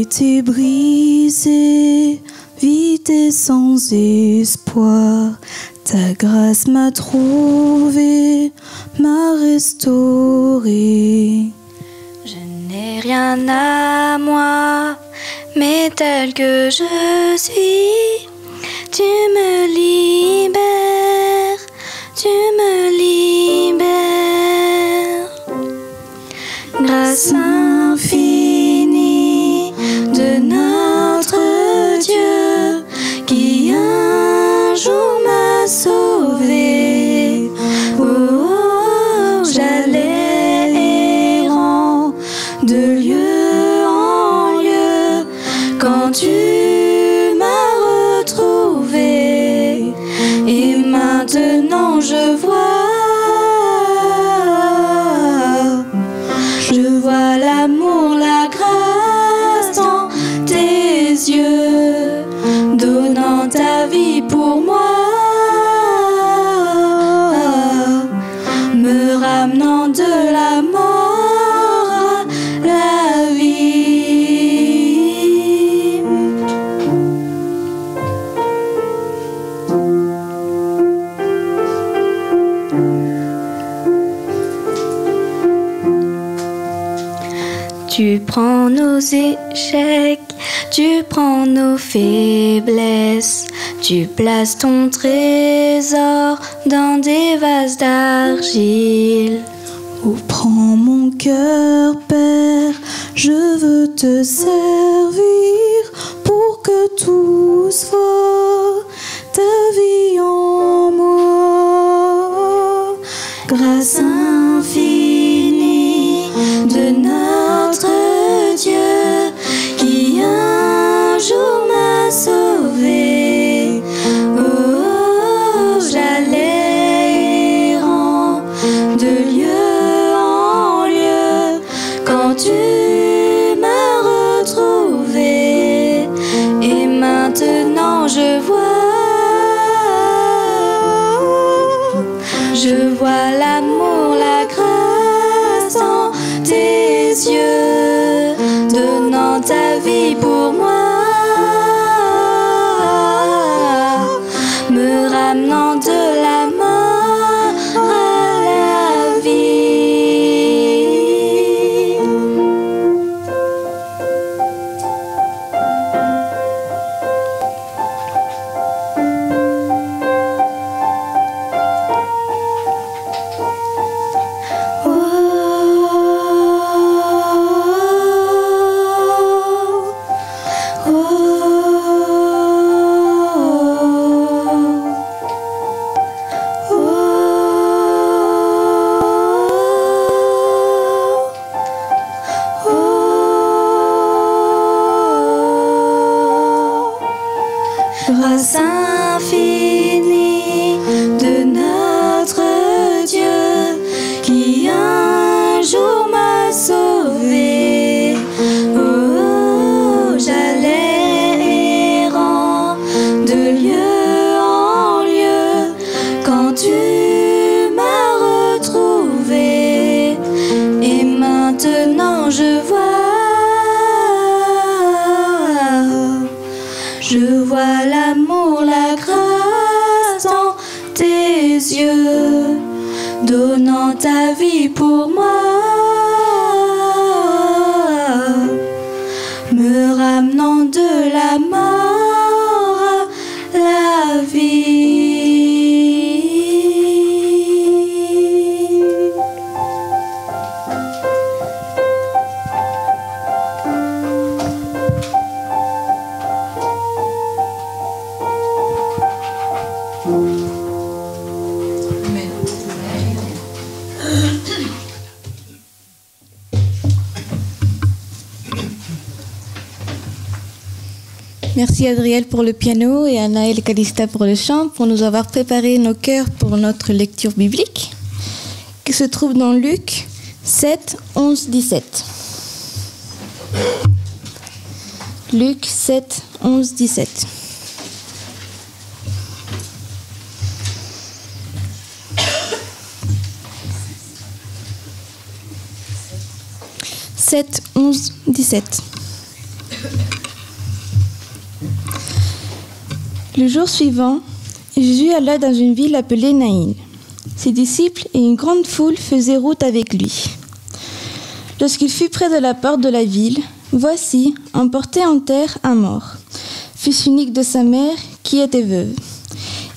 été brisé, vide et sans espoir. Ta grâce m'a trouvé, m'a restauré. Je n'ai rien à moi, mais tel que je suis, tu me libères, tu me libères. Grâce infinie de notre Dieu qui un jour m'a sauvé. Oh, oh, j'allais errant de lieu en lieu quand tu m'as retrouvé. Et maintenant je vois l'amour, la grâce dans tes yeux, donnant ta vie pour moi, me ramenant de la mort à la vie. Tu prends nos échecs, tu prends nos faiblesses, tu places ton trésor dans des vases d'argile. Oh, prends mon cœur, Père, je veux te servir pour que tout soit ta vie en moi. Grâce infinie de notre Dieu qui un jour m'a sauvé. Oh, oh, j'allais errant de lieu en lieu quand tu m'as retrouvé. Et maintenant je vois l'amour, la grâce dans tes yeux, donnant ta vie pour moi, me ramenant de la mort à la vie. Grâce infinie de notre Dieu qui un jour m'a sauvé. Oh, oh, j'allais errant de lieu en lieu quand tu m'as retrouvé. Et maintenant je vois l'amour, la grâce dans tes yeux, donnant ta vie pour moi, me ramenant de la mort à la vie. Merci Adriel pour le piano et Anaël Calista pour le chant, pour nous avoir préparé nos cœurs pour notre lecture biblique, qui se trouve dans Luc 7, 11, 17. Luc 7, 11, 17. 7, 11, 17. Le jour suivant, Jésus alla dans une ville appelée Naïn. Ses disciples et une grande foule faisaient route avec lui. Lorsqu'il fut près de la porte de la ville, voici, on portait en terre un mort, fils unique de sa mère qui était veuve.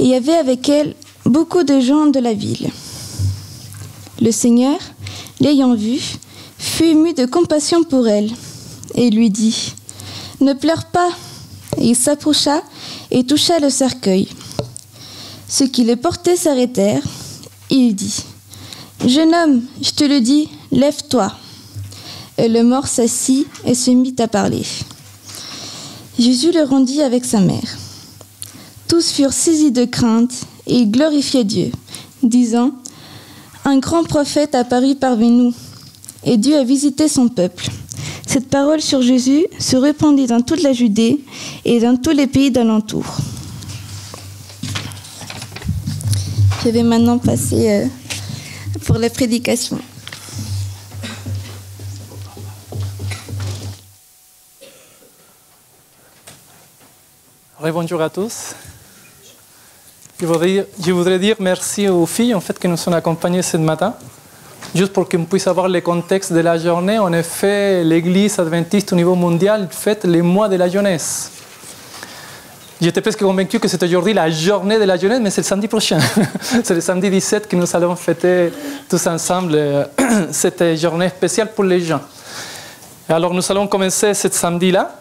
Et il y avait avec elle beaucoup de gens de la ville. Le Seigneur, l'ayant vue, fut ému de compassion pour elle et lui dit « Ne pleure pas !» Et il s'approcha et toucha le cercueil. Ceux qui le portaient s'arrêtèrent. Il dit « Jeune homme, je te le dis, lève-toi !» Et le mort s'assit et se mit à parler. Jésus le rendit avec sa mère. Tous furent saisis de crainte et ils glorifiaient Dieu, disant « Un grand prophète apparut parmi nous, et Dieu a visité son peuple. » Cette parole sur Jésus se répandit dans toute la Judée et dans tous les pays d'alentour. Je vais maintenant passer pour la prédication. Bonjour à tous. Je voudrais dire merci aux filles en fait, qui nous ont accompagnées ce matin. Juste pour qu'on puisse avoir le contexte de la journée, en effet, l'Église adventiste au niveau mondial fête les mois de la jeunesse. J'étais presque convaincu que c'était aujourd'hui la journée de la jeunesse, mais c'est le samedi prochain. C'est le samedi 17 que nous allons fêter tous ensemble cette journée spéciale pour les gens. Alors nous allons commencer ce samedi-là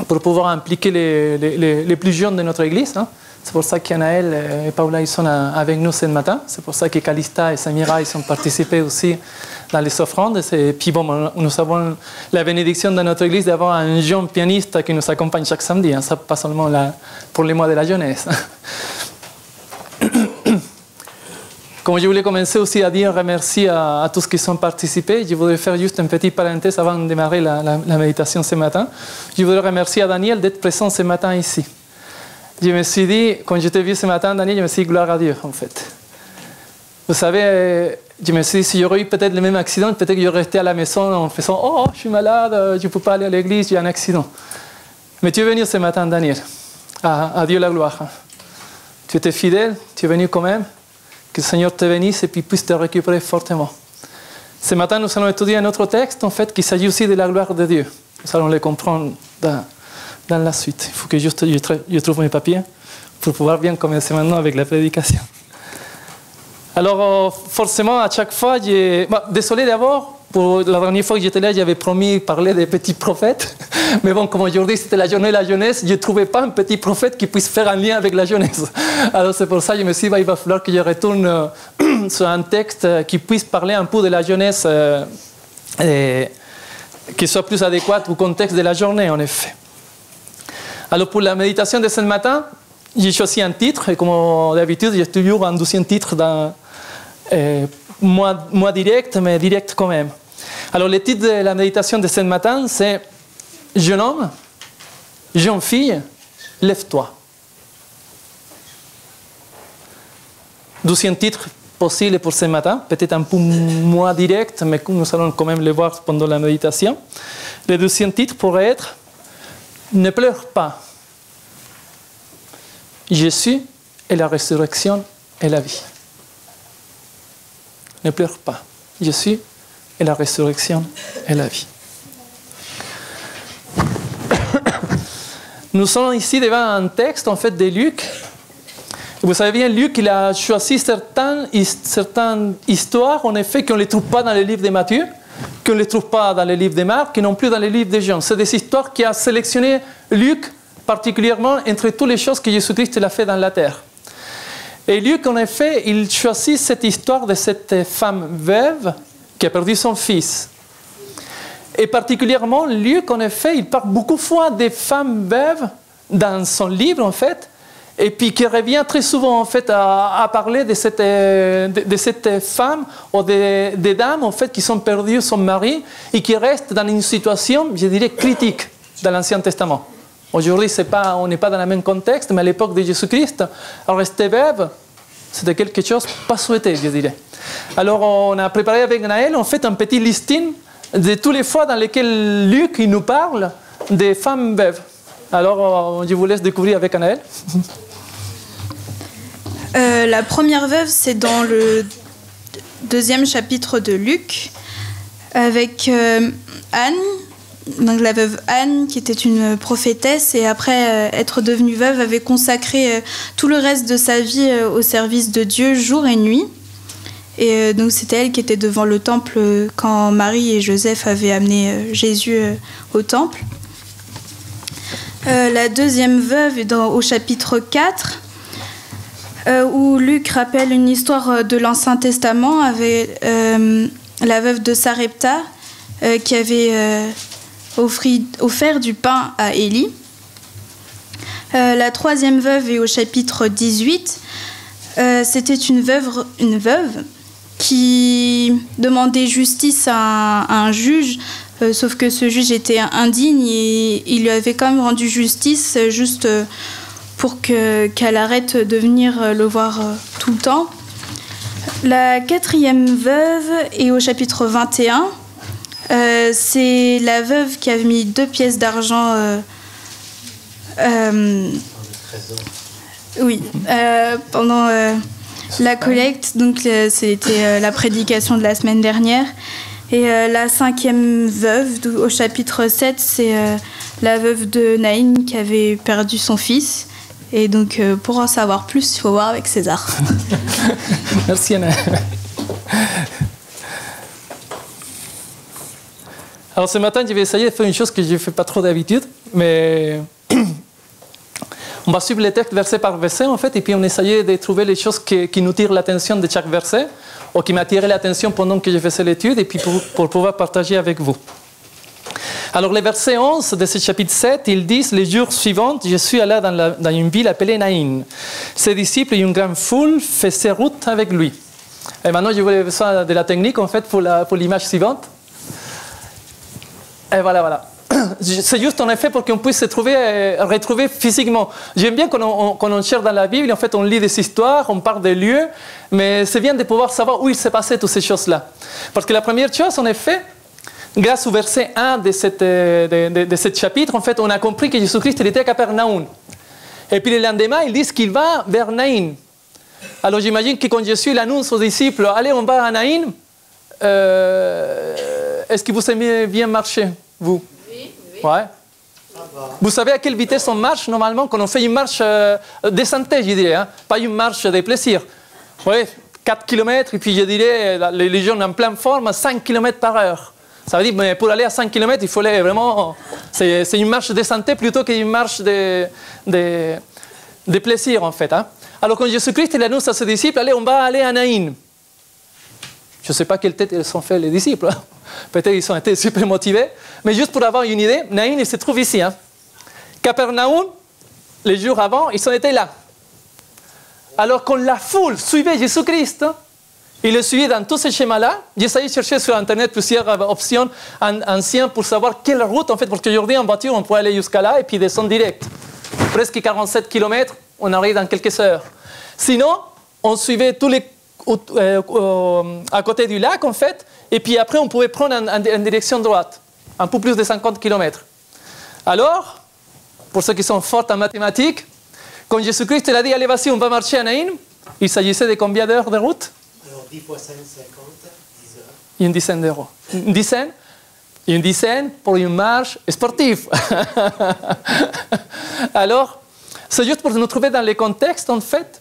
pour pouvoir impliquer les plus jeunes de notre Église. Hein. C'est pour ça qu'Anaël et Paula ils sont avec nous ce matin. C'est pour ça que Calista et Samira ils ont participé aussi dans les offrandes. Et puis bon, nous avons la bénédiction dans notre Église d'avoir un jeune pianiste qui nous accompagne chaque samedi. Hein. Ça pas seulement pour les mois de la jeunesse. Comme je voulais commencer aussi à dire merci à tous qui ont participé, je voudrais faire juste une petite parenthèse avant de démarrer la méditation ce matin. Je voudrais remercier à Daniel d'être présent ce matin ici. Je me suis dit, quand je t'ai vu ce matin, Daniel, je me suis dit gloire à Dieu, en fait. Vous savez, je me suis dit, si j'aurais eu peut-être le même accident, peut-être que j'aurais resté à la maison en faisant « Oh, je suis malade, je ne peux pas aller à l'église, j'ai un accident. » Mais tu es venu ce matin, Daniel. À Dieu la gloire. Tu étais fidèle, tu es venu quand même. Que le Seigneur te bénisse et puis puisse te récupérer fortement. Ce matin, nous allons étudier un autre texte, en fait, qui s'agit aussi de la gloire de Dieu. Nous allons le comprendre dans la suite. Il faut que je trouve mes papiers pour pouvoir bien commencer maintenant avec la prédication. Alors, forcément, à chaque fois, désolé d'abord, pour la dernière fois que j'étais là, j'avais promis de parler des petits prophètes. Mais bon, comme aujourd'hui c'était la journée de la jeunesse, je ne trouvais pas un petit prophète qui puisse faire un lien avec la jeunesse. Alors c'est pour ça que je me suis dit, il va falloir que je retourne sur un texte qui puisse parler un peu de la jeunesse, et qui soit plus adéquat au contexte de la journée, en effet. Alors pour la méditation de ce matin, j'ai choisi un titre, et comme d'habitude, j'ai toujours un deuxième titre moins direct, mais direct quand même. Alors le titre de la méditation de ce matin, c'est « Jeune homme, jeune fille, lève-toi ». Deuxième titre possible pour ce matin, peut-être un peu moins direct, mais nous allons quand même le voir pendant la méditation. Le deuxième titre pourrait être « Ne pleure pas, Jésus est la résurrection et la vie ». Ne pleure pas, Jésus est la résurrection et la vie. Nous sommes ici devant un texte en fait de Luc. Vous savez bien, Luc il a choisi certaines histoires en effet qu'on ne les trouve pas dans le livre de Matthieu, qu'on ne les trouve pas dans le livre de Marc, et non plus dans le livre de Jean. C'est des histoires qu'il a sélectionnées Luc particulièrement entre toutes les choses que Jésus-Christ a fait dans la terre. Et Luc, en effet, il choisit cette histoire de cette femme veuve qui a perdu son fils. Et particulièrement, Luc, en effet, il parle beaucoup de fois des femmes veuves dans son livre, en fait, et puis qui revient très souvent, en fait, à parler de cette femme ou des dames, en fait, qui sont perdues son mari et qui restent dans une situation, je dirais, critique dans l'Ancien Testament. Aujourd'hui, on n'est pas dans le même contexte, mais à l'époque de Jésus-Christ, rester veuve, c'était quelque chose pas souhaité, je dirais. Alors, on a préparé avec Naël, en fait, un petit listing de toutes les fois dans lesquelles Luc il nous parle des femmes veuves. Alors, je vous laisse découvrir avec Anaël. La première veuve, c'est dans le 2e chapitre de Luc, avec Anne, donc la veuve Anne, qui était une prophétesse, et après être devenue veuve, avait consacré tout le reste de sa vie au service de Dieu, jour et nuit. Et donc c'était elle qui était devant le temple quand Marie et Joseph avaient amené Jésus au temple. La deuxième veuve est au chapitre 4, où Luc rappelle une histoire de l'Ancien Testament avec la veuve de Sarepta qui avait offert du pain à Élie. La troisième veuve est au chapitre 18. C'était une veuve qui demandait justice à un juge, sauf que ce juge était indigne et il lui avait quand même rendu justice juste pour qu'elle arrête de venir le voir tout le temps. La quatrième veuve est au chapitre 21. C'est la veuve qui avait mis 2 pièces d'argent pendant la collecte. Donc c'était la prédication de la semaine dernière. Et la 5e veuve, au chapitre 7, c'est la veuve de Naïn qui avait perdu son fils. Et donc, pour en savoir plus, il faut voir avec César. Merci Anna. Alors ce matin, je vais essayer de faire une chose que je ne fais pas trop d'habitude, mais on va suivre les textes verset par verset en fait, et puis on essaye de trouver les choses qui nous tirent l'attention de chaque verset, ou qui m'attiraient l'attention pendant que je faisais l'étude, et puis pour pouvoir partager avec vous. Alors, le verset 11 de ce chapitre 7, ils disent « Les jours suivants, je suis allé dans une ville appelée Naïn. Ses disciples et une grande foule faisaient route avec lui. » Et maintenant, je voulais besoin de la technique, en fait, pour l'image suivante. Et voilà. C'est juste, en effet, pour qu'on puisse se retrouver physiquement. J'aime bien quand on cherche dans la Bible, en fait, on lit des histoires, on parle des lieux, mais c'est bien de pouvoir savoir où il s'est passé toutes ces choses-là. Parce que la première chose, en effet, grâce au verset 1 de ce chapitre, en fait, on a compris que Jésus-Christ était à Capernaum. Et puis le lendemain, ils disent qu'il va vers Naïn. Alors j'imagine que quand Jésus annonce aux disciples « Allez, on va à Naïn », est-ce que vous aimez bien marcher, vous? Oui. Ouais. Vous savez à quelle vitesse on marche normalement quand on fait une marche de santé, je dirais, hein? Pas une marche de plaisir. Oui, 4 km, et puis je dirais, les gens en pleine forme, 5 km par heure. Ça veut dire que pour aller à 5 km, il faut aller vraiment... C'est une marche de santé plutôt qu'une marche de plaisir, en fait. Hein. Alors, quand Jésus-Christ il annonce à ses disciples, allez, on va aller à Naïn. Je ne sais pas quelle tête ils sont fait, les disciples. Hein. Peut-être qu'ils ont été super motivés. Mais juste pour avoir une idée, Naïn, il se trouve ici. Hein. Capernaum, les jours avant, ils ont été là. Alors, quand la foule suivait Jésus-Christ... Il le suivait dans tout ce schéma-là. J'ai essayé de chercher sur Internet plusieurs options anciennes pour savoir quelle route, en fait, parce qu'aujourd'hui, en voiture, on peut aller jusqu'à là et puis descendre direct. Presque 47 km, on arrive dans quelques heures. Sinon, on suivait tous les à côté du lac, en fait, et puis après, on pouvait prendre en direction droite, un peu plus de 50 km. Alors, pour ceux qui sont forts en mathématiques, quand Jésus-Christ a dit, allez, vas-y, on va marcher à Naïn, il s'agissait de combien d'heures de route? 10 fois 5, 50, 10 heures. Une dizaine d'euros. Une dizaine pour une marche sportive. Alors, c'est juste pour nous trouver dans le contexte, en fait,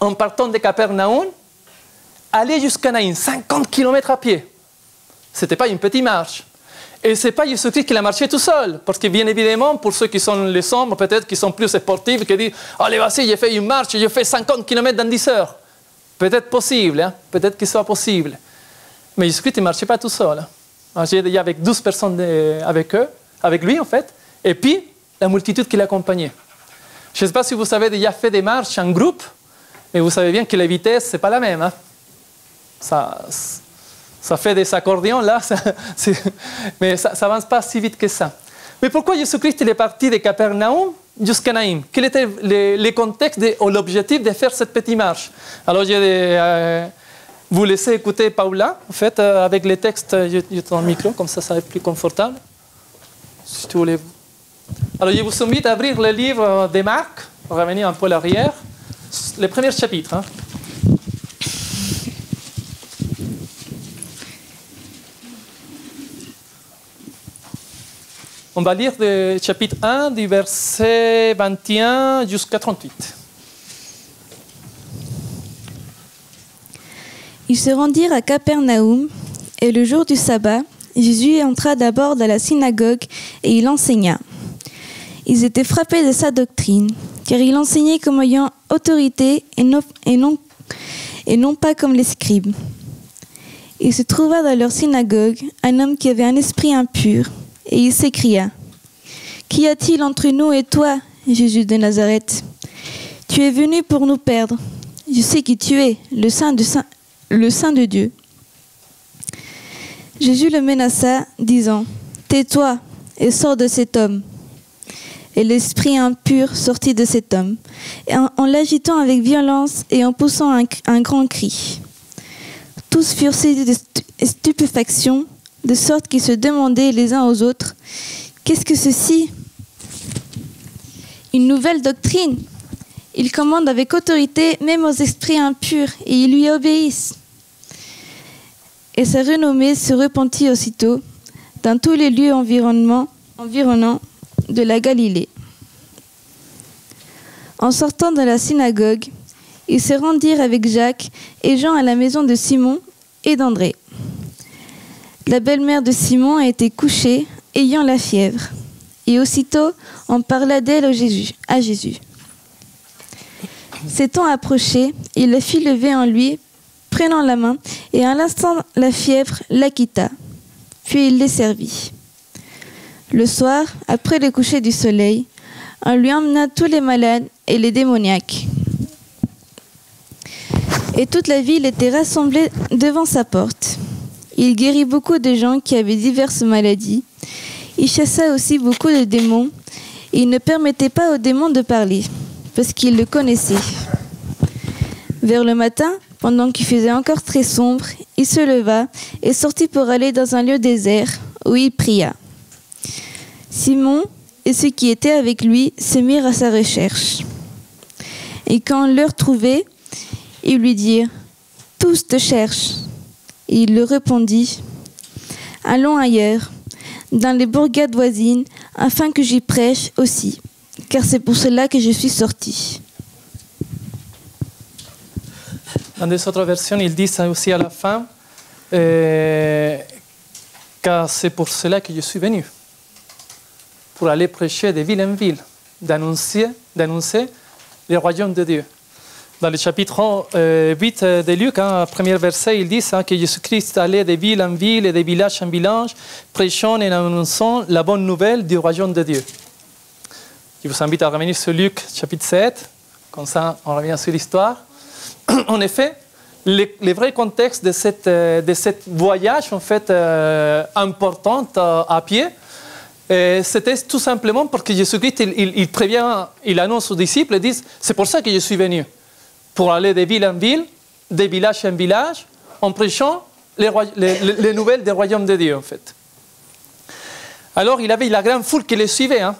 en partant de Capernaum, aller jusqu'à Naïn, 50 km à pied. Ce n'était pas une petite marche. Et ce n'est pas Jésus-Christ qui l'a marché tout seul. Parce que, bien évidemment, pour ceux qui sont les sombres, peut-être qui sont plus sportifs, qui disent « Allez, vas-y, j'ai fait une marche, j'ai fait 50 km dans 10 heures. » Peut-être possible, hein? Peut-être que ce soit possible. Mais Jésus-Christ ne marchait pas tout seul. Hein? Il y avait 12 personnes avec lui, en fait, et puis la multitude qui l'accompagnait. Je ne sais pas si vous avez déjà fait des marches en groupe, mais vous savez bien que la vitesse, ce n'est pas la même. Hein? Ça fait des accordéons, là, mais ça n'avance pas si vite que ça. Mais pourquoi Jésus-Christ est parti de Capernaum jusqu'à Naïm? Quel était le contexte ou l'objectif de faire cette petite marche? Alors, je vais vous laisser écouter Paula, en fait, avec les textes, je tourne le micro, comme ça va être plus confortable. Si tu voulais Alors, je vous invite à ouvrir le livre de Marc, revenir un peu à l'arrière, le premier chapitre. Hein. On va lire le chapitre 1, du verset 21 jusqu'à 38. Ils se rendirent à Capernaum, et le jour du sabbat, Jésus entra d'abord dans la synagogue et il enseigna. Ils étaient frappés de sa doctrine, car il enseignait comme ayant autorité et non pas comme les scribes. Il se trouva dans leur synagogue un homme qui avait un esprit impur, et il s'écria : « Qu'y a-t-il entre nous et toi, Jésus de Nazareth ? Tu es venu pour nous perdre. Je sais qui tu es, le Saint de Dieu. » Jésus le menaça, disant : « Tais-toi et sors de cet homme. » Et l'esprit impur sortit de cet homme, et en l'agitant avec violence et en poussant un grand cri. Tous furent saisis de stupéfaction, de sorte qu'ils se demandaient les uns aux autres : « Qu'est-ce que ceci ? Une nouvelle doctrine. Il commande avec autorité même aux esprits impurs, et ils lui obéissent. » Et sa renommée se repentit aussitôt dans tous les lieux environnants de la Galilée. En sortant de la synagogue, ils se rendirent avec Jacques et Jean à la maison de Simon et d'André. La belle-mère de Simon était couchée, ayant la fièvre, et aussitôt on parla d'elle à Jésus. S'étant approché, il la fit lever en lui, prenant la main, et à l'instant la fièvre la quitta. Puis il les servit. Le soir, après le coucher du soleil, on lui emmena tous les malades et les démoniaques. Et toute la ville était rassemblée devant sa porte. Il guérit beaucoup de gens qui avaient diverses maladies. Il chassa aussi beaucoup de démons. Et il ne permettait pas aux démons de parler, parce qu'il le connaissait. Vers le matin, pendant qu'il faisait encore très sombre, il se leva et sortit pour aller dans un lieu désert, où il pria. Simon et ceux qui étaient avec lui se mirent à sa recherche. Et quand on le trouvait, ils lui dirent : « Tous te cherchent. » Et il leur répondit : « Allons ailleurs, dans les bourgades voisines, afin que j'y prêche aussi, car c'est pour cela que je suis sorti. » Dans des autres versions, ils disent aussi à la fin, car c'est pour cela que je suis venu, pour aller prêcher de ville en ville, d'annoncer le royaume de Dieu. Dans le chapitre 8 de Luc, premier verset, ils disent que Jésus-Christ allait de ville en ville et de village en village, prêchant et annonçant la bonne nouvelle du royaume de Dieu. Je vous invite à revenir sur Luc chapitre 7, comme ça on revient sur l'histoire. En effet, le vrai contexte de cette voyage en fait, important à pied, c'était tout simplement parce que Jésus-Christ il prévient, il annonce aux disciples, il dit c'est pour ça que je suis venu, pour aller de ville en ville, de village en village, en prêchant les nouvelles du royaume de Dieu en fait. Alors il avait la grande foule qui le suivait. Hein.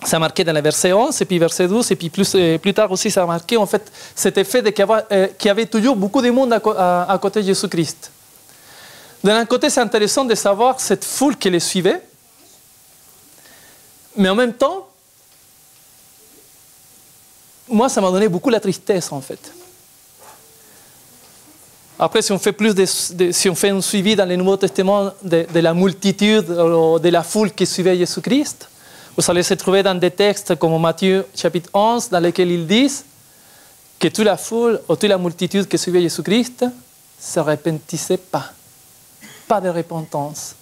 Ça marqué dans le verset 11, et puis verset 12, et puis plus tard aussi ça a marqué en fait cet effet qu'il y avait toujours beaucoup de monde à côté de Jésus-Christ. D'un côté, c'est intéressant de savoir cette foule qui les suivait, mais en même temps, moi ça m'a donné beaucoup la tristesse en fait. Après, si on fait si on fait un suivi dans le Nouveau Testament de la multitude, de la foule qui suivait Jésus-Christ, vous allez se trouver dans des textes comme Matthieu chapitre 11, dans lesquels ils disent que toute la foule ou toute la multitude qui suivait Jésus-Christ ne se repentissait pas. Pas de repentance.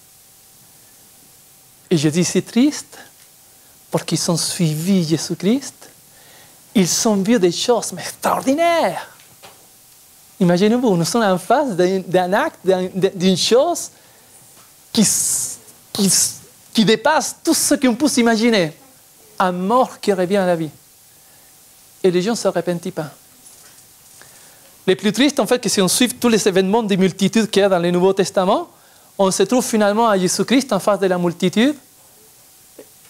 Et je dis c'est triste parce qu'ils ont suivi Jésus-Christ. Ils ont vu des choses extraordinaires. Imaginez-vous, nous sommes en face d'un acte, d'une chose qui dépasse tout ce qu'on peut s'imaginer. Un mort qui revient à la vie. Et les gens ne se repentent pas. Le plus triste, en fait, que si on suit tous les événements des multitudes qu'il y a dans le Nouveau Testament, on se trouve finalement à Jésus-Christ en face de la multitude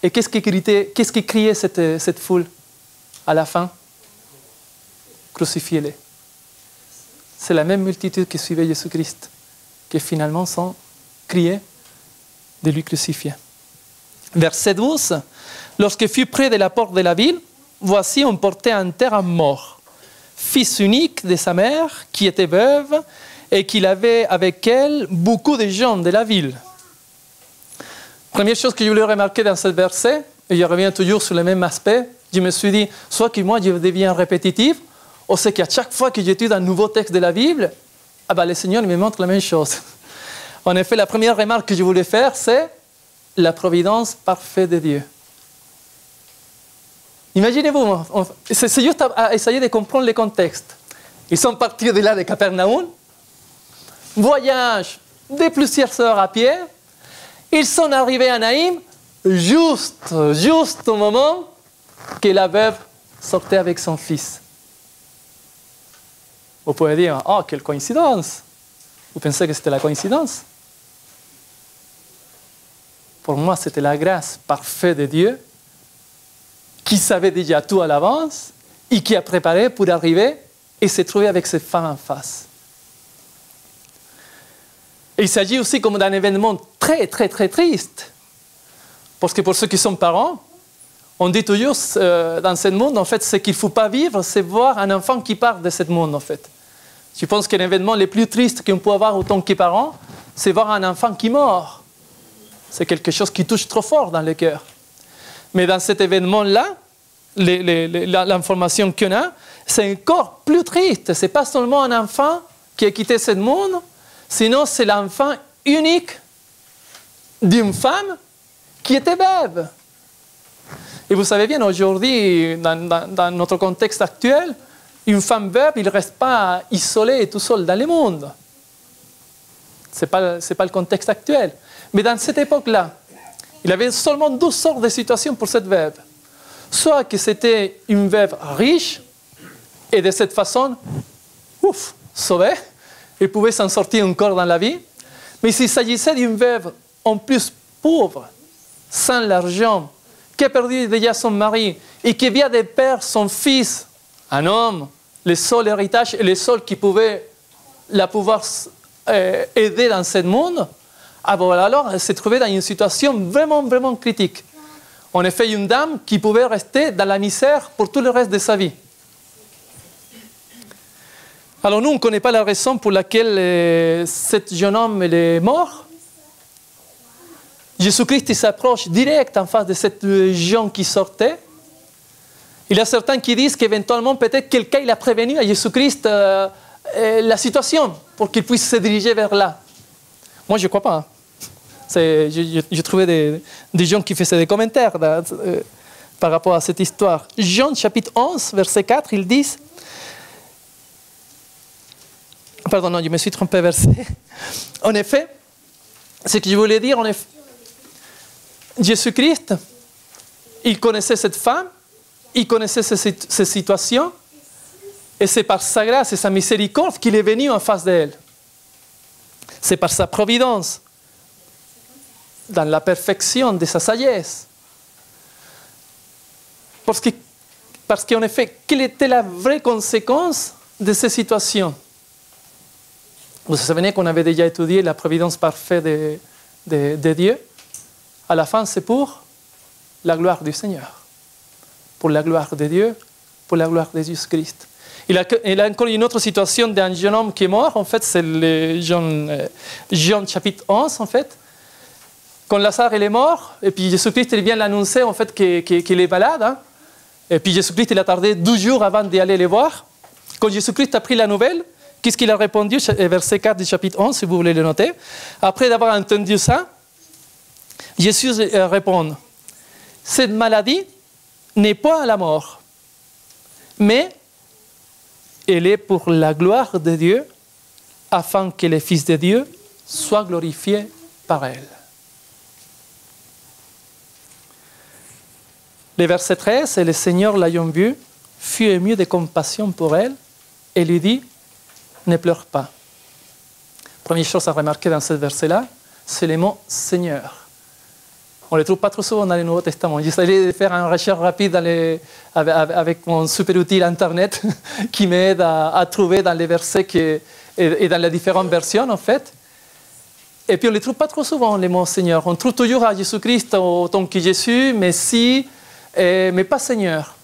Et qu'est-ce qui criait cette foule à la fin? Crucifiez-les. C'est la même multitude qui suivait Jésus-Christ, qui finalement sont criés de lui crucifier. Verset 12. Lorsque fut près de la porte de la ville, voici on portait en terre un mort, fils unique de sa mère, qui était veuve, et qu'il avait avec elle beaucoup de gens de la ville. Première chose que je voulais remarquer dans ce verset, et je reviens toujours sur le même aspect, je me suis dit, soit que moi je deviens répétitif, ou c'est qu'à chaque fois que j'étudie un nouveau texte de la Bible, le Seigneur me montre la même chose. En effet, la première remarque que je voulais faire, c'est la providence parfaite de Dieu. Imaginez-vous, c'est juste à essayer de comprendre le contexte. Ils sont partis de là de Capernaum, voyage de plusieurs heures à pied, ils sont arrivés à Naïm juste au moment que la veuve sortait avec son fils. Vous pouvez dire, oh, quelle coïncidence! Vous pensez que c'était la coïncidence? Pour moi, c'était la grâce parfaite de Dieu qui savait déjà tout à l'avance et qui a préparé pour arriver et se trouver avec cette femme en face. Et il s'agit aussi comme d'un événement très, très, très triste. Parce que pour ceux qui sont parents, on dit toujours dans ce monde, en fait, ce qu'il ne faut pas vivre, c'est voir un enfant qui part de ce monde, en fait. Je pense que l'événement le plus triste qu'on peut avoir en tant que parent, c'est voir un enfant qui meurt. C'est quelque chose qui touche trop fort dans le cœur. Mais dans cet événement-là, l'information qu'on a, c'est encore plus triste. Ce n'est pas seulement un enfant qui a quitté ce monde, sinon c'est l'enfant unique d'une femme qui était veuve. Et vous savez bien, aujourd'hui, dans notre contexte actuel, une femme veuve, il ne reste pas isolée et tout seul dans le monde. Ce n'est pas le contexte actuel. Mais dans cette époque-là, il y avait seulement deux sortes de situations pour cette veuve. Soit que c'était une veuve riche, et de cette façon, sauvée, et pouvait s'en sortir encore dans la vie. Mais s'il s'agissait d'une veuve en plus pauvre, sans l'argent, qui a perdu déjà son mari, et qui vient de perdre son fils, un homme, le seul héritage et le seul qui pouvait la pouvoir aider dans ce monde, alors elle s'est trouvée dans une situation vraiment, vraiment critique. En effet, une dame qui pouvait rester dans la misère pour tout le reste de sa vie. Alors nous, on ne connaît pas la raison pour laquelle cet jeune homme est mort. Jésus-Christ s'approche direct en face de cette jeune qui sortait. Il y a certains qui disent qu'éventuellement, peut-être quelqu'un il a prévenu à Jésus-Christ la situation pour qu'il puisse se diriger vers là. Moi, je ne crois pas. Hein. J'ai trouvé des gens qui faisaient des commentaires par rapport à cette histoire. Jean chapitre 11, verset 4, ils disent... Pardon, non, je me suis trompé verset. En effet, ce que je voulais dire, en effet, Jésus-Christ, il connaissait cette femme, il connaissait ces situations, et c'est par sa grâce et sa miséricorde qu'il est venu en face d'elle. C'est par sa providence, dans la perfection de sa sagesse. Parce qu'en effet, quelle était la vraie conséquence de ces situations? Vous vous souvenez qu'on avait déjà étudié la providence parfaite de Dieu. À la fin, c'est pour la gloire du Seigneur. Pour la gloire de Dieu, pour la gloire de Jésus-Christ. Il a encore une autre situation d'un jeune homme qui est mort. En fait, c'est le Jean chapitre 11, en fait. Quand Lazare il est mort, et puis Jésus-Christ il vient l'annoncer en fait qu'il est malade. Hein. Et puis Jésus-Christ il a tardé 12 jours avant d'aller les voir. Quand Jésus-Christ a pris la nouvelle, qu'est-ce qu'il a répondu? Verset 4 du chapitre 11, si vous voulez le noter. Après d'avoir entendu ça, Jésus répond, « Cette maladie n'est pas à la mort, mais elle est pour la gloire de Dieu, afin que le Fils de Dieu soit glorifié par elle. » Le verset 13, « Et le Seigneur l'ayant vu, fut ému de compassion pour elle, et lui dit, « Ne pleure pas. » Première chose à remarquer dans ce verset-là, c'est le mot « Seigneur ». On ne les trouve pas trop souvent dans le Nouveau Testament. J'essaie de faire une recherche rapide avec mon super outil Internet qui m'aide à trouver dans les versets et dans les différentes versions, en fait. Et puis, on ne les trouve pas trop souvent, les mots Seigneur. On trouve toujours à Jésus-Christ autant que Jésus, Messie, mais pas Seigneur.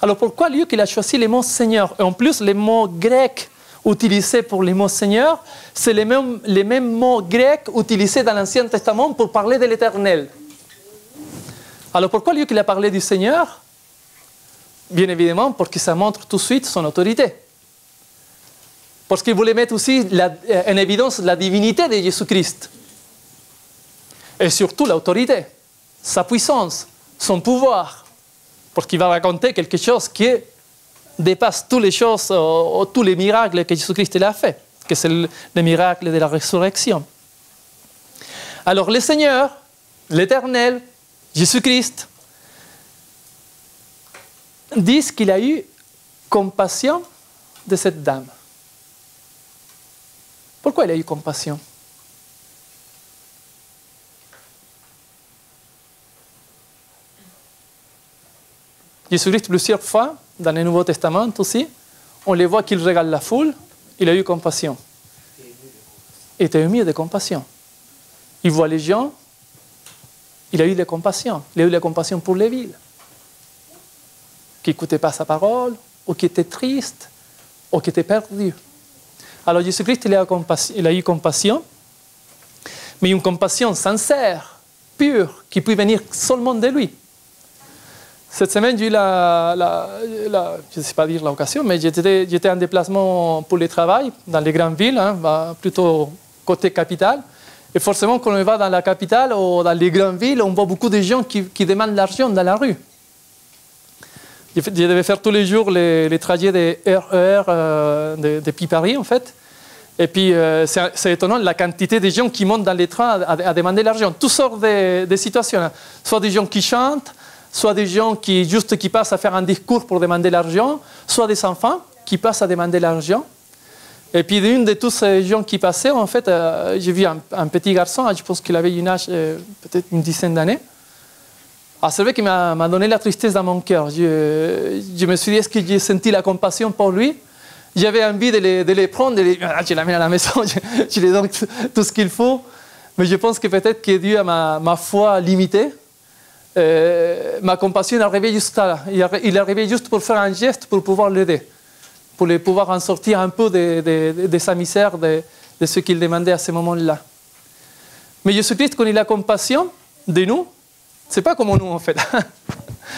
Alors, pourquoi Luc il a choisi les mots Seigneur? Et en plus, les mots grecs utilisés pour les mots Seigneur, c'est les mêmes mots grecs utilisés dans l'Ancien Testament pour parler de l'Éternel. Alors, pourquoi Luc il a parlé du Seigneur? Bien évidemment, parce que ça montre tout de suite son autorité. Parce qu'il voulait mettre aussi en évidence la divinité de Jésus-Christ. Et surtout l'autorité, sa puissance, son pouvoir. Parce qu'il va raconter quelque chose qui dépasse toutes les choses, tous les miracles que Jésus-Christ a fait, que c'est le miracle de la résurrection. Alors le Seigneur, l'Éternel, Jésus-Christ, disent qu'il a eu compassion de cette dame. Pourquoi il a eu compassion? Jésus-Christ, plusieurs fois, dans le Nouveau Testament aussi, on le voit qu'il regarde la foule, il a eu compassion. Il était ému de compassion. Il voit les gens, il a eu de compassion. Il a eu de la compassion pour les villes, qui n'écoutaient pas sa parole, ou qui étaient tristes, ou qui étaient perdus. Alors Jésus-Christ, il a eu compassion, mais une compassion sincère, pure, qui peut venir seulement de lui. Cette semaine, j'ai eu je ne sais pas dire l'occasion, mais j'étais en déplacement pour le travail dans les grandes villes, plutôt côté capitale. Et forcément, quand on va dans la capitale ou dans les grandes villes, on voit beaucoup de gens qui demandent l'argent dans la rue. Je devais faire tous les jours les trajets des RER depuis Paris, en fait. Et puis, c'est étonnant la quantité de gens qui montent dans les trains à demander l'argent. Toutes sortes de situations. Soit des gens qui chantent, soit des gens qui passent à faire un discours pour demander l'argent, soit des enfants qui passent à demander l'argent. Et puis, d'une de tous ces gens qui passaient, en fait, j'ai vu un petit garçon, je pense qu'il avait une âge, peut-être une dizaine d'années. Ah, c'est vrai qu'il m'a donné la tristesse dans mon cœur. Je me suis dit, est-ce que j'ai senti la compassion pour lui? J'avais envie de les prendre, je l'amène à la maison, je lui donne tout ce qu'il faut. Mais je pense que peut-être que Dieu a ma foi limitée. Ma compassion est arrivée juste là. Il est arrivé juste pour faire un geste, pour pouvoir l'aider, pour pouvoir en sortir un peu de sa misère, de ce qu'il demandait à ce moment-là. Mais Jésus-Christ, quand il a compassion de nous, ce n'est pas comme nous en fait.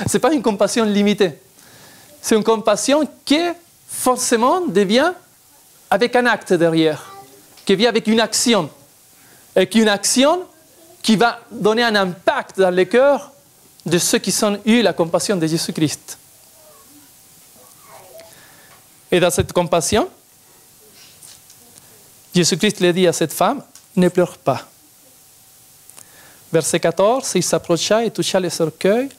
Ce n'est pas une compassion limitée. C'est une compassion qui forcément devient avec un acte derrière, qui vient avec une action. Et une action qui va donner un impact dans le cœur de ceux qui ont eu la compassion de Jésus-Christ. Et dans cette compassion, Jésus-Christ le dit à cette femme, ne pleure pas. Verset 14, il s'approcha et toucha le cercueil.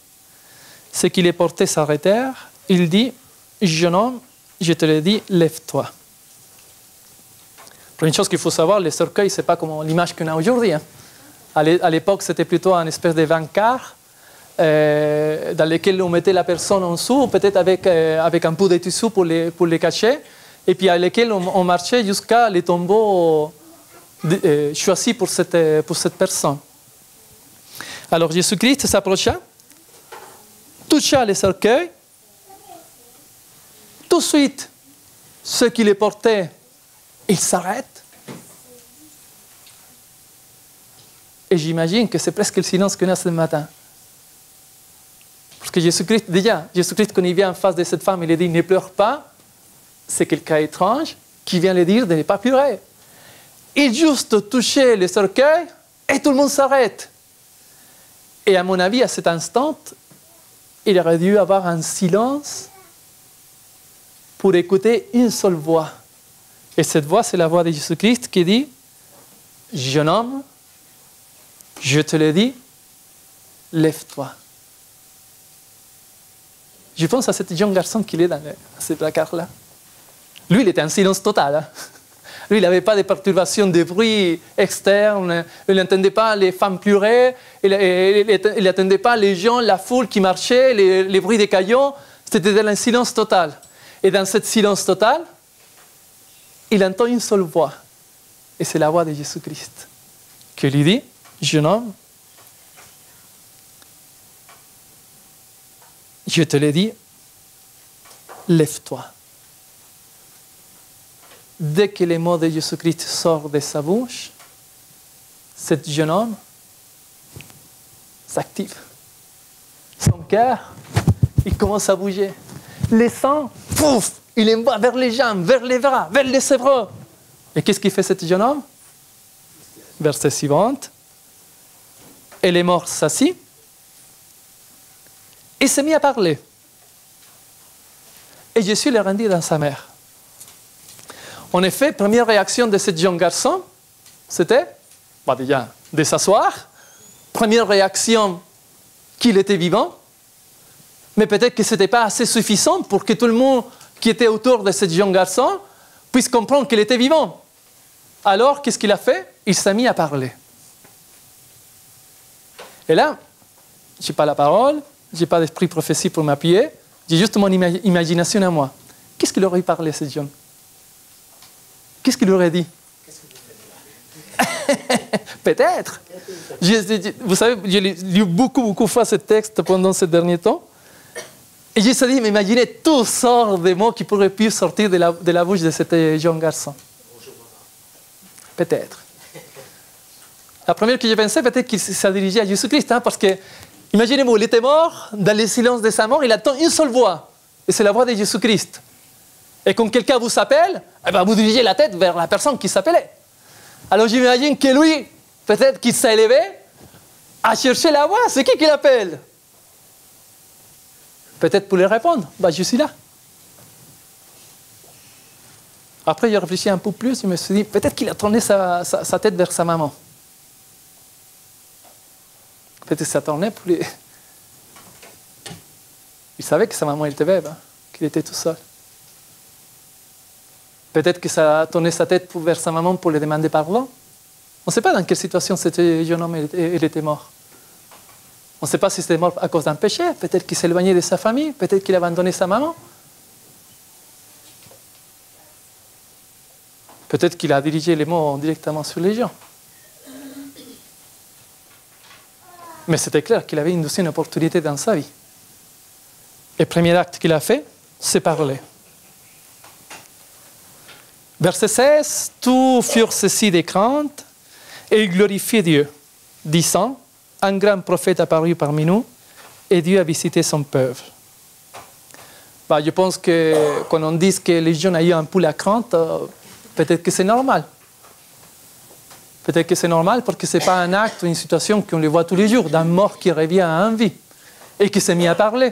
Ce qui les portait s'arrêtèrent. Il dit, jeune homme, je te le dis, lève-toi. Une chose qu'il faut savoir, le cercueil, ce n'est pas comme l'image qu'on a aujourd'hui. À l'époque, c'était plutôt une espèce de vancard dans lequel on mettait la personne en dessous, peut-être avec un peu de tissu pour les cacher, et puis à lequel on marchait jusqu'à les tombeaux choisis pour cette personne. Alors Jésus-Christ s'approcha, toucha le cercueil, tout de suite, ceux qui les portaient, ils s'arrêtent. Et j'imagine que c'est presque le silence qu'on a ce matin. Parce que Jésus-Christ, quand il vient en face de cette femme, il lui dit, ne pleure pas, c'est quelqu'un étrange qui vient lui dire de ne pas pleurer. Il juste touchait le cercueil et tout le monde s'arrête. Et à mon avis, à cet instant, il aurait dû avoir un silence pour écouter une seule voix. Et cette voix, c'est la voix de Jésus-Christ qui dit, jeune homme, je te le dis, lève-toi. Je pense à ce jeune garçon qui est dans ce placard-là. Lui, il était en silence total. Lui, il n'avait pas de perturbations de bruit externe. Il n'entendait pas les femmes pleurer. Il n'entendait pas les gens, la foule qui marchait, les bruits des caillons. C'était dans un silence total. Et dans ce silence total, il entend une seule voix. Et c'est la voix de Jésus-Christ qui lui dit, jeune homme, je te l'ai dit, lève-toi. Dès que les mots de Jésus-Christ sortent de sa bouche, ce jeune homme s'active. Son cœur, il commence à bouger. Le sang, pouf, il envoie vers les jambes, vers les bras, vers les cerveaux. Et qu'est-ce qu'il fait cet jeune homme? Verset suivant. Et les morts s'assit et s'est mis à parler. Et Jésus le rendit dans sa mère. En effet, première réaction de ce jeune garçon, c'était, déjà, de s'asseoir. Première réaction, qu'il était vivant. Mais peut-être que ce n'était pas assez suffisant pour que tout le monde qui était autour de ce jeune garçon puisse comprendre qu'il était vivant. Alors, qu'est-ce qu'il a fait? Il s'est mis à parler. Et là, je n'ai pas la parole, je n'ai pas d'esprit prophétie pour m'appuyer, j'ai juste mon imagination à moi. Qu'est-ce qu'il aurait parlé, ce jeune? Qu'est-ce qu'il aurait dit? Peut-être. Vous savez, j'ai lu beaucoup de fois ce texte pendant ces derniers temps. Et je me suis dit, mais imaginez toutes sortes de mots qui pourraient pu sortir de la bouche de ce jeune garçon. Peut-être. La première que j'ai pensé, peut-être qu'il s'est dirigé à Jésus-Christ, parce que, imaginez-vous, il était mort, dans le silence de sa mort, il attend une seule voix, et c'est la voix de Jésus-Christ. Et quand quelqu'un vous appelle, eh bien, vous dirigez la tête vers la personne qui s'appelait. Alors j'imagine que lui, peut-être qu'il s'est élevé, a cherché la voix, c'est qui l'appelle? Peut-être pour lui répondre, je suis là. Après, j'ai réfléchi un peu plus, je me suis dit, peut-être qu'il a tourné sa tête vers sa maman. Peut-être que ça tournait pour lui. Il savait que sa maman était veuve, qu'il était tout seul. Peut-être que ça a tourné sa tête vers sa maman pour lui demander pardon. On ne sait pas dans quelle situation ce jeune homme il était mort. On ne sait pas si c'était mort à cause d'un péché. Peut-être qu'il s'est éloigné de sa famille. Peut-être qu'il a abandonné sa maman. Peut-être qu'il a dirigé les mots directement sur les gens. Mais c'était clair qu'il avait une opportunité dans sa vie. Et le premier acte qu'il a fait, c'est parler. Verset 16, tous furent saisis de crainte et ils glorifiaient Dieu, disant, un grand prophète apparut parmi nous et Dieu a visité son peuple. Je pense que quand on dit que les gens ont eu un peu la crainte, peut-être que c'est normal. Peut-être que c'est normal parce que ce n'est pas un acte ou une situation qu'on les voit tous les jours, d'un mort qui revient à un vie et qui s'est mis à parler.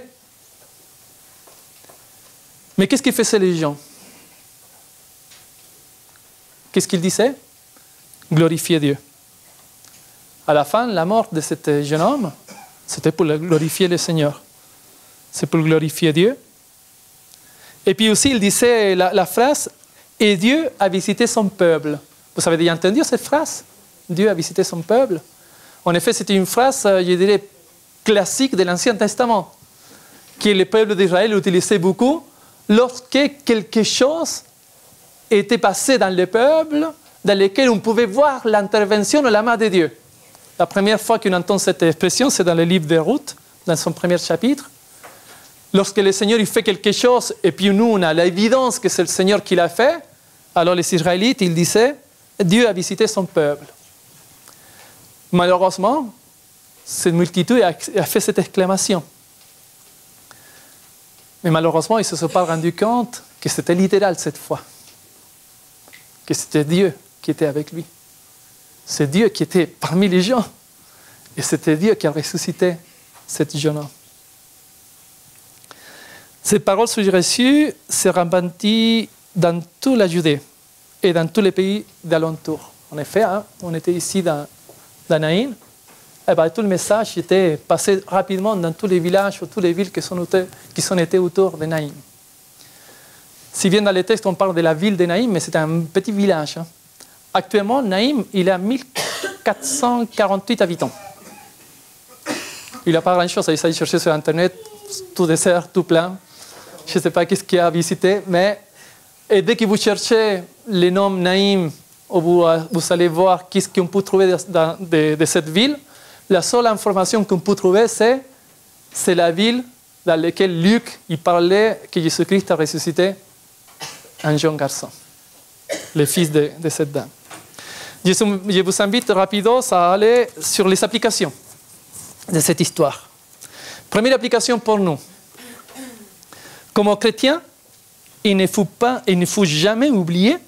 Mais qu'est-ce qu'ils faisaient les gens? Qu'est-ce qu'ils disaient? Glorifier Dieu. À la fin, la mort de cet jeune homme, c'était pour glorifier le Seigneur. C'est pour glorifier Dieu. Et puis aussi, il disait la phrase « Et Dieu a visité son peuple ». Vous avez déjà entendu cette phrase? Dieu a visité son peuple. En effet, c'était une phrase, je dirais, classique de l'Ancien Testament, que le peuple d'Israël utilisait beaucoup lorsque quelque chose était passé dans le peuple, dans lequel on pouvait voir l'intervention de la main de Dieu. La première fois qu'on entend cette expression, c'est dans le livre de Ruth, dans son premier chapitre. Lorsque le Seigneur il fait quelque chose, et puis nous, on a l'évidence que c'est le Seigneur qui l'a fait, alors les Israélites, ils disaient, Dieu a visité son peuple. Malheureusement, cette multitude a fait cette exclamation. Mais malheureusement, ils ne se sont pas rendus compte que c'était littéral cette fois. Que c'était Dieu qui était avec lui. C'est Dieu qui était parmi les gens. Et c'était Dieu qui a ressuscité cet jeune homme. Cette parole sur Jésus s'est répandue dans toute la Judée et dans tous les pays d'alentour. En effet, on était ici dans Naïn, et tout le message était passé rapidement dans tous les villages ou toutes les villes qui sont été autour de Naïn. Si bien dans les textes, on parle de la ville de Naïm, mais c'est un petit village. Actuellement, Naïm, il a 1448 habitants. Il n'a pas grand-chose. Il s'agit de chercher sur Internet, tout désert, tout plein. Je ne sais pas qu'est-ce qu'il y a à visiter, mais et dès que vous cherchez le nom Naïm, vous allez voir qu'est-ce qu'on peut trouver de cette ville. La seule information qu'on peut trouver, c'est la ville dans laquelle Luc il parlait que Jésus-Christ a ressuscité un jeune garçon, le fils de cette dame. Je vous invite rapidos à aller sur les applications de cette histoire. Première application pour nous. Comme chrétiens, il ne faut jamais oublier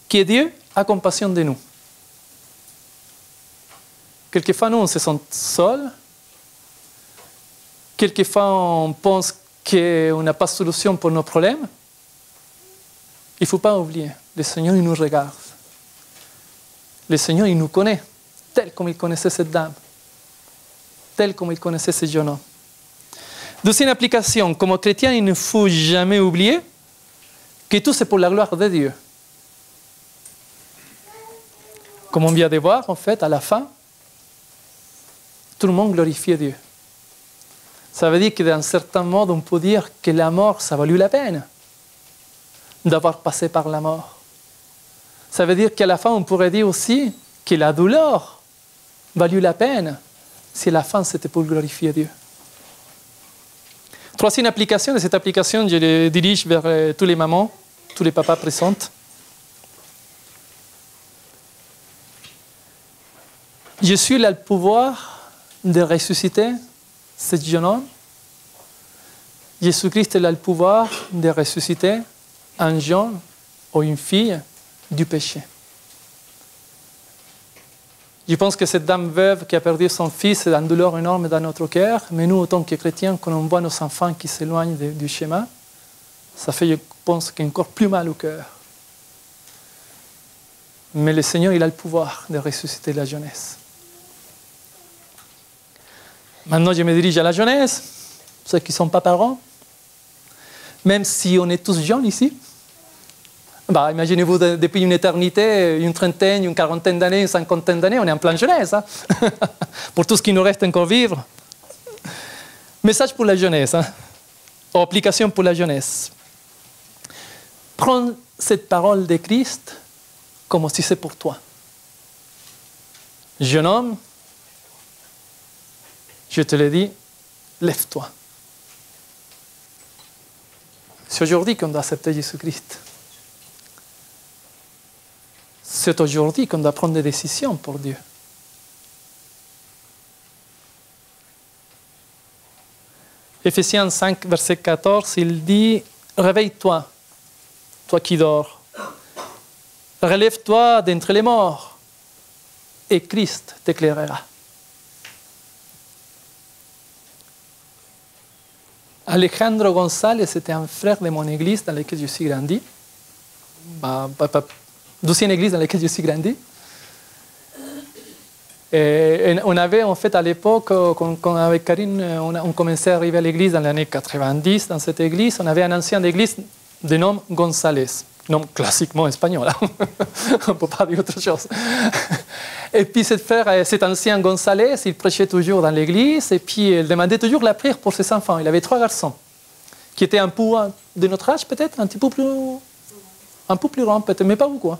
que Dieu a compassion de nous. Quelquefois, nous, on se sent seuls. Quelquefois, on pense qu'on n'a pas de solution pour nos problèmes. Il ne faut pas oublier, le Seigneur, il nous regarde. Le Seigneur, il nous connaît, tel comme il connaissait cette dame, tel comme il connaissait ce jeune homme. Deuxième application, comme chrétien, il ne faut jamais oublier que tout c'est pour la gloire de Dieu. Comme on vient de voir, en fait, à la fin, tout le monde glorifie Dieu. Ça veut dire que d'un certain mode, on peut dire que la mort, ça a valu la peine d'avoir passé par la mort. Ça veut dire qu'à la fin, on pourrait dire aussi que la douleur valut la peine si à la fin, c'était pour glorifier Dieu. Troisième application, de cette application, je le dirige vers tous les mamans, tous les papas présents. Jésus a le pouvoir de ressusciter ce jeune homme. Jésus-Christ a le pouvoir de ressusciter un jeune ou une fille du péché. Je pense que cette dame veuve qui a perdu son fils est une douleur énorme dans notre cœur, mais nous, en tant que chrétiens, quand on voit nos enfants qui s'éloignent du chemin, ça fait, je pense, encore plus mal au cœur. Mais le Seigneur, il a le pouvoir de ressusciter la jeunesse. Maintenant, je me dirige à la jeunesse, ceux qui ne sont pas parents. Même si on est tous jeunes ici, imaginez-vous depuis une éternité, une trentaine, une quarantaine d'années, une cinquantaine d'années, on est en pleine jeunesse. Hein? Pour tout ce qui nous reste encore vivre. Message pour la jeunesse, hein? Ou application pour la jeunesse. Prends cette parole de Christ comme si c'est pour toi. Jeune homme, je te le dis, lève-toi. C'est aujourd'hui qu'on doit accepter Jésus-Christ. C'est aujourd'hui qu'on doit prendre des décisions pour Dieu. Éphésiens 5, verset 14, il dit « Réveille-toi, toi qui dors. Relève-toi d'entre les morts, et Christ t'éclairera. » Alejandro González était un frère de mon église dans laquelle je suis grandi. Deuxième église dans laquelle je suis grandi. Et on avait en fait à l'époque, quand avec Karine, on commençait à arriver à l'église dans l'année 90, dans cette église, on avait un ancien d'église de nom González, nom classiquement espagnol, on ne peut pas dire autre chose. Et puis cet ancien González, il prêchait toujours dans l'église et puis il demandait toujours la prière pour ses enfants. Il avait 3 garçons qui étaient un peu de notre âge peut-être, un peu plus grands peut-être, mais pas beaucoup.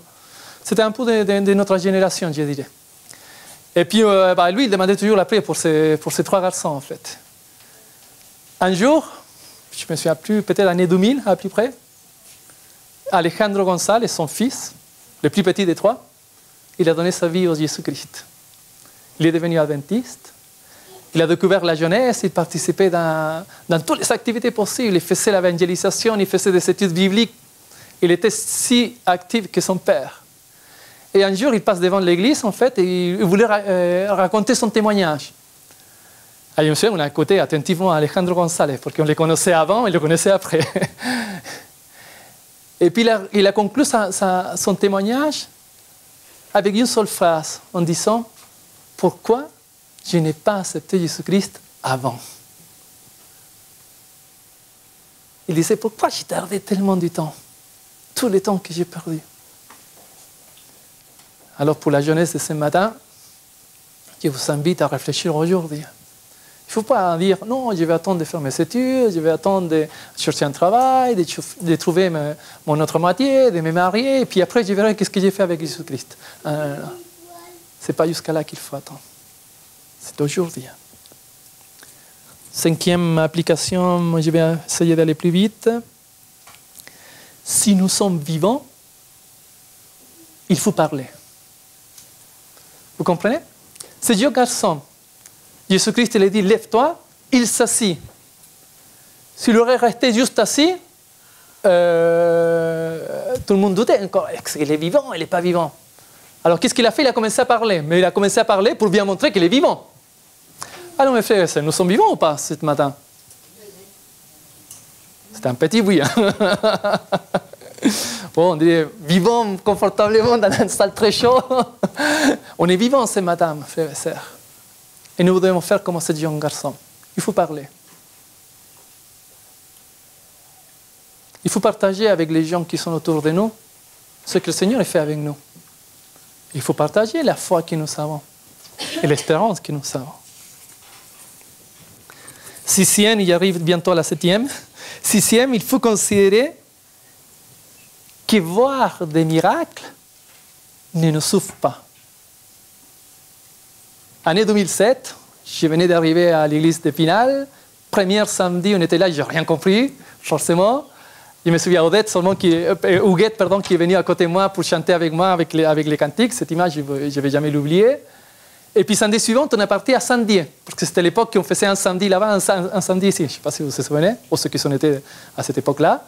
C'était un peu de notre génération, je dirais. Et puis lui, il demandait toujours la prière pour ses 3 garçons en fait. Un jour, je me souviens plus, peut-être l'année 2000 à peu près, Alejandro González, son fils, le plus petit des 3, il a donné sa vie au Jésus-Christ. Il est devenu adventiste. Il a découvert la jeunesse, il participait dans toutes les activités possibles. Il faisait l'évangélisation, il faisait des études bibliques. Il était si actif que son père. Et un jour, il passe devant l'église, en fait, et il voulait raconter son témoignage. Et je me souviens, on a écouté attentivement Alejandro González, parce qu'on le connaissait avant et le connaissait après. Et puis, il a conclu son témoignage avec une seule phrase, en disant « Pourquoi je n'ai pas accepté Jésus-Christ avant ?» Il disait « Pourquoi j'ai tardé tellement du temps tout le temps que j'ai perdu. Alors pour la jeunesse de ce matin, je vous invite à réfléchir aujourd'hui. Il ne faut pas dire, non, je vais attendre de faire mes études, je vais attendre de chercher un travail, de trouver mon autre moitié, de me marier, et puis après je verrai qu'est-ce que j'ai fait avec Jésus-Christ. Ce n'est pas jusqu'à là qu'il faut attendre. C'est aujourd'hui. 5e application, je vais essayer d'aller plus vite. Si nous sommes vivants, il faut parler. Vous comprenez? Ce jeune garçon, Jésus-Christ lui dit, lève-toi, il s'assit. S'il aurait resté juste assis, tout le monde doutait encore, est-ce qu'il est vivant, il n'est pas vivant? Alors qu'est-ce qu'il a fait? Il a commencé à parler, mais il a commencé à parler pour bien montrer qu'il est vivant. Alors mes frères et sœurs, nous sommes vivants ou pas ce matin? C'est un petit oui. Bon, on dit vivons confortablement dans une salle très chaude. On est vivants ce matin, frères et sœurs. Et nous devons faire comme ce jeune garçon. Il faut parler. Il faut partager avec les gens qui sont autour de nous ce que le Seigneur a fait avec nous. Il faut partager la foi que nous avons et l'espérance que nous avons. 6e, il arrive bientôt à la 7e. 6e, il faut considérer que voir des miracles ne nous souffre pas. Année 2007, je venais d'arriver à l'église de Pinal. Premier samedi, on était là, je n'ai rien compris, forcément. Je me souviens Huguette, qui est venue à côté de moi pour chanter avec moi, avec les cantiques. Cette image, je ne vais jamais l'oublier. Et puis samedi suivant, on est parti à Saint-Dié, parce que c'était l'époque qu'on faisait un samedi là-bas, un samedi ici. Je ne sais pas si vous vous souvenez, ou ceux qui sont été à cette époque-là.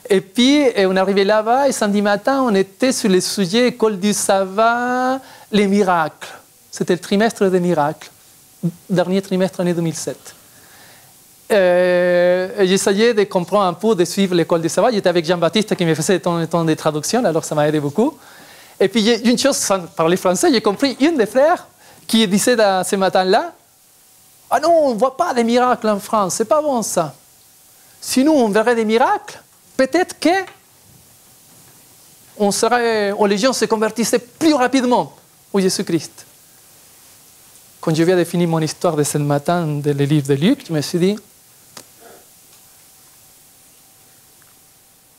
Et puis, on est arrivé là-bas, et samedi matin, on était sur le sujet École du Sabbat, les miracles. C'était le trimestre des miracles, dernier trimestre année 2007. J'essayais de comprendre un peu, de suivre l'école du Sabbat. J'étais avec Jean-Baptiste qui me faisait tant de traductions, alors ça m'a aidé beaucoup. Et puis, une chose, sans parler français, j'ai compris une des frères qui disait ce matin-là, « Ah non, on ne voit pas des miracles en France, c'est pas bon ça. Sinon, on verrait des miracles, peut-être que les gens se convertissaient plus rapidement au Jésus-Christ. » Quand je viens de finir mon histoire de ce matin dans le livre de Luc, je me suis dit,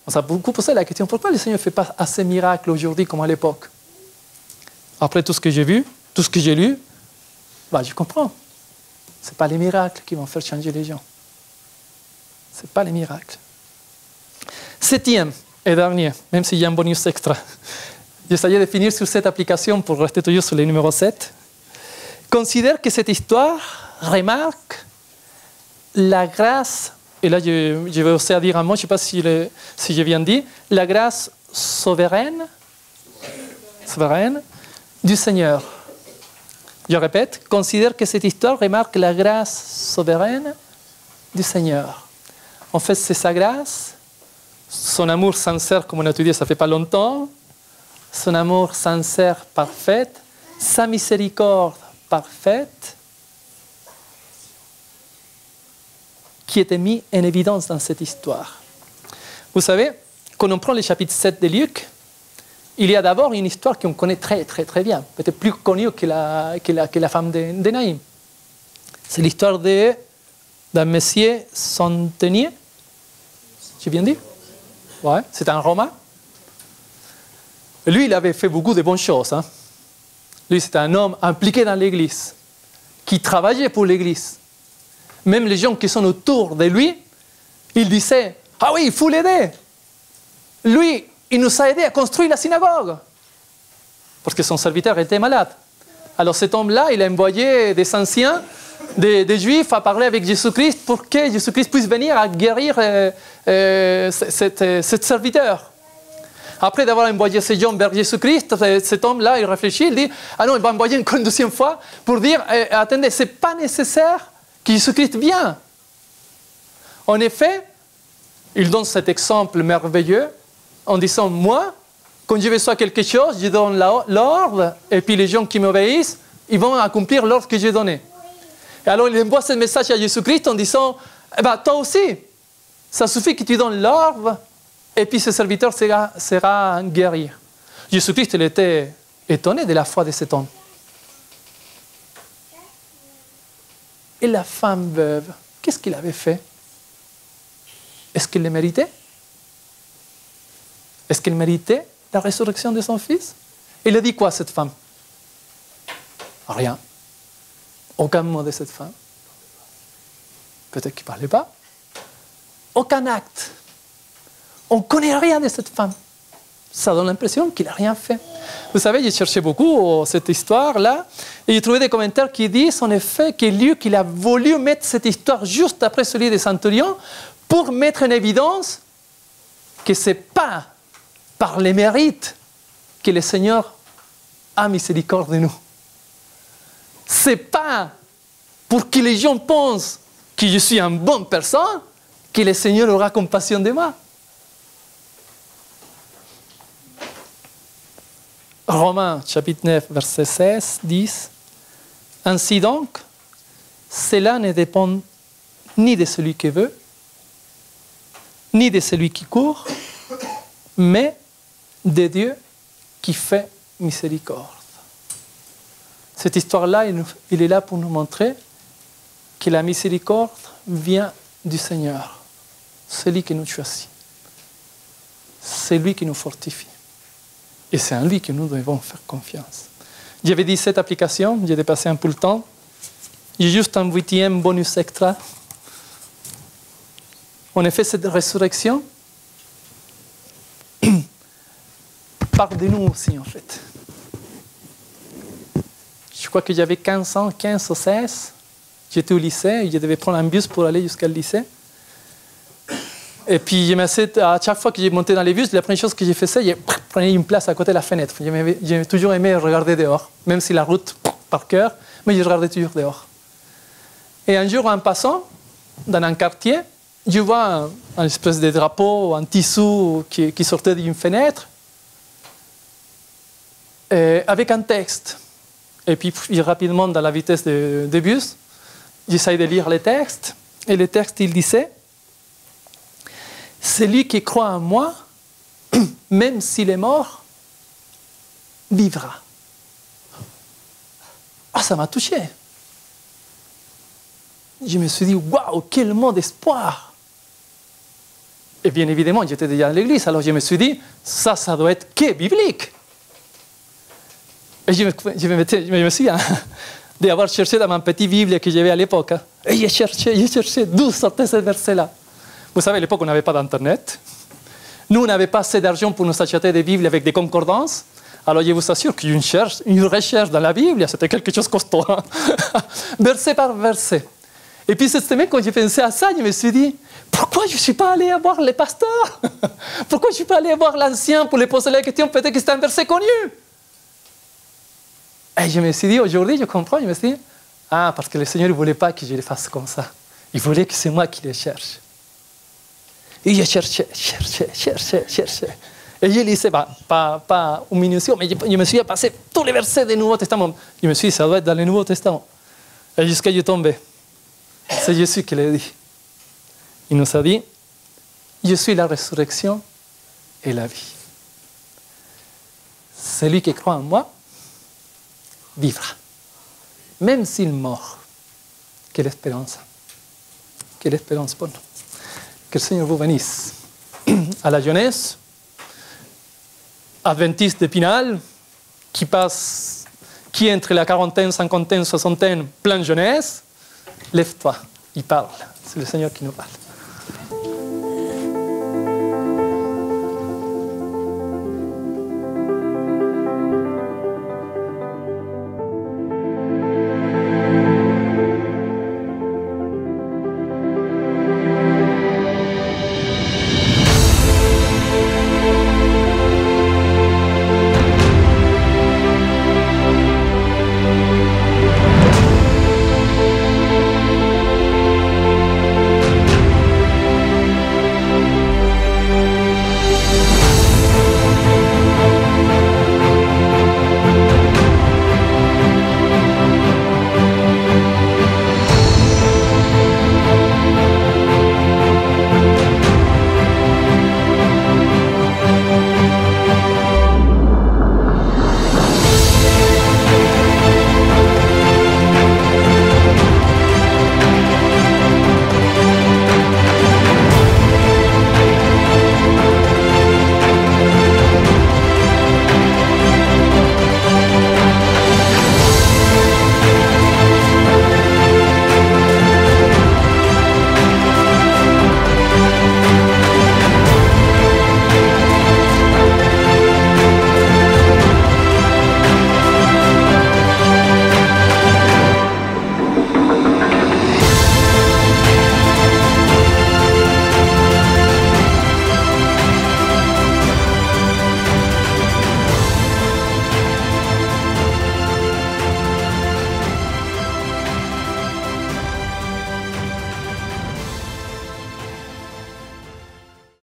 on s'est beaucoup posé la question, pourquoi le Seigneur ne fait pas assez de miracles aujourd'hui comme à l'époque? Après tout ce que j'ai vu, tout ce que j'ai lu, je comprends. Ce n'est pas les miracles qui vont faire changer les gens. Ce n'est pas les miracles. 7e et dernier, même s'il y a un bonus extra. J'essayais de finir sur cette application pour rester toujours sur le numéro 7. Considère que cette histoire remarque la grâce, et là je vais aussi dire un mot, je ne sais pas si je viens de dire, la grâce souveraine du Seigneur. Je répète, considère que cette histoire remarque la grâce souveraine du Seigneur. En fait, c'est sa grâce, son amour sincère, comme on a étudié, ça ne fait pas longtemps, son amour sincère, parfait, sa miséricorde parfaite, qui était mis en évidence dans cette histoire. Vous savez, quand on prend le chapitre 7 de Luc, il y a d'abord une histoire qu'on connaît très, très, très bien, peut-être plus connue que la femme de Naïm. C'est l'histoire d'un monsieur centenier. J'ai bien dit? Ouais, c'est un Romain. Lui, il avait fait beaucoup de bonnes choses. Hein. Lui, c'était un homme impliqué dans l'Église, qui travaillait pour l'Église. Même les gens qui sont autour de lui, ils disaient, « Ah oui, il faut l'aider. Lui, il nous a aidés à construire la synagogue. » Parce que son serviteur était malade. Alors cet homme-là, il a envoyé des anciens, des Juifs, à parler avec Jésus-Christ pour que Jésus-Christ puisse venir à guérir cet serviteur. Après d'avoir envoyé ces gens vers Jésus-Christ, cet homme-là, il réfléchit, il dit, « Ah non, il va envoyer une deuxième fois pour dire, attendez, ce n'est pas nécessaire que Jésus-Christ vienne. » En effet, il donne cet exemple merveilleux en disant, moi, quand je reçois quelque chose, je donne l'ordre, et puis les gens qui m'obéissent, ils vont accomplir l'ordre que j'ai donné. Et alors il envoie ce message à Jésus-Christ en disant, toi aussi, ça suffit que tu donnes l'ordre, et puis ce serviteur sera guéri. Jésus-Christ, il était étonné de la foi de cet homme. Et la femme veuve, qu'est-ce qu'il avait fait? Est-ce qu'il le méritait? Est-ce qu'il méritait la résurrection de son fils? Il a dit quoi, cette femme? Rien. Aucun mot de cette femme. Peut-être qu'il ne parlait pas. Aucun acte. On ne connaît rien de cette femme. Ça donne l'impression qu'il n'a rien fait. Vous savez, j'ai cherché beaucoup cette histoire-là, et j'ai trouvé des commentaires qui disent en effet que Luc il a voulu mettre cette histoire juste après celui des centurions pour mettre en évidence que ce n'est pas par les mérites que le Seigneur a miséricorde de nous. Ce n'est pas pour que les gens pensent que je suis une bonne personne que le Seigneur aura compassion de moi. Romains chapitre 9, verset 16, 10. Ainsi donc, cela ne dépend ni de celui qui veut, ni de celui qui court, mais de Dieu qui fait miséricorde. Cette histoire-là, il est là pour nous montrer que la miséricorde vient du Seigneur. C'est lui qui nous choisit. C'est lui qui nous fortifie. Et c'est en lui que nous devons faire confiance. J'avais dit cette application, j'ai dépassé un peu le temps. J'ai juste un 8e bonus extra. En effet, cette résurrection part de nous aussi, en fait. Je crois que j'avais 15 ans, 15 ou 16. J'étais au lycée et je devais prendre un bus pour aller jusqu'au lycée. Et puis, à chaque fois que j'ai monté dans les bus, la première chose que j'ai fait, c'est que je prenais une place à côté de la fenêtre. J'ai toujours aimé regarder dehors, même si la route par cœur, mais je regardais toujours dehors. Et un jour, en passant dans un quartier, je vois une espèce de drapeau, un tissu qui sortait d'une fenêtre, avec un texte. Et puis, rapidement, dans la vitesse de bus, j'essaye de lire les textes. Et le texte, il disait: celui qui croit en moi, même s'il est mort, vivra. Ah, ça m'a touché. Je me suis dit, waouh, quel mot d'espoir. Et bien évidemment, j'étais déjà à l'église, alors je me suis dit, ça doit être que biblique. Et je me souviens d'avoir cherché dans ma petite Bible que j'avais à l'époque. Et j'ai cherché d'où sortait ce verset-là. Vous savez, à l'époque, on n'avait pas d'Internet. Nous, on n'avait pas assez d'argent pour nous acheter des Bibles avec des concordances. Alors, je vous assure qu'une recherche dans la Bible, c'était quelque chose de costaud. Verset par verset. Et puis, cette semaine, quand j'ai pensé à ça, je me suis dit, pourquoi je ne suis pas allé voir les pasteurs? Pourquoi je ne suis pas allé voir l'ancien pour lui poser la question? Peut-être que c'est un verset connu. Et je me suis dit, aujourd'hui, je comprends, je me suis dit, ah, parce que le Seigneur ne voulait pas que je le fasse comme ça. Il voulait que c'est moi qui le cherche. Et je cherchais. Et je lisais, pas une minutieux, mais je me suis passé tous les versets du Nouveau Testament. Je me suis dit, ça doit être dans le Nouveau Testament. Et jusqu'à ce que je tombe. C'est Jésus qui l'a dit. Il nous a dit, je suis la résurrection et la vie. Celui qui croit en moi vivra. Même s'il meurt. Quelle espérance. Quelle espérance pour nous. Que le Seigneur vous bénisse. À la jeunesse, adventiste d'Épinal, qui est entre la quarantaine, cinquantaine, soixantaine, pleine jeunesse, lève-toi, il parle. C'est le Seigneur qui nous parle.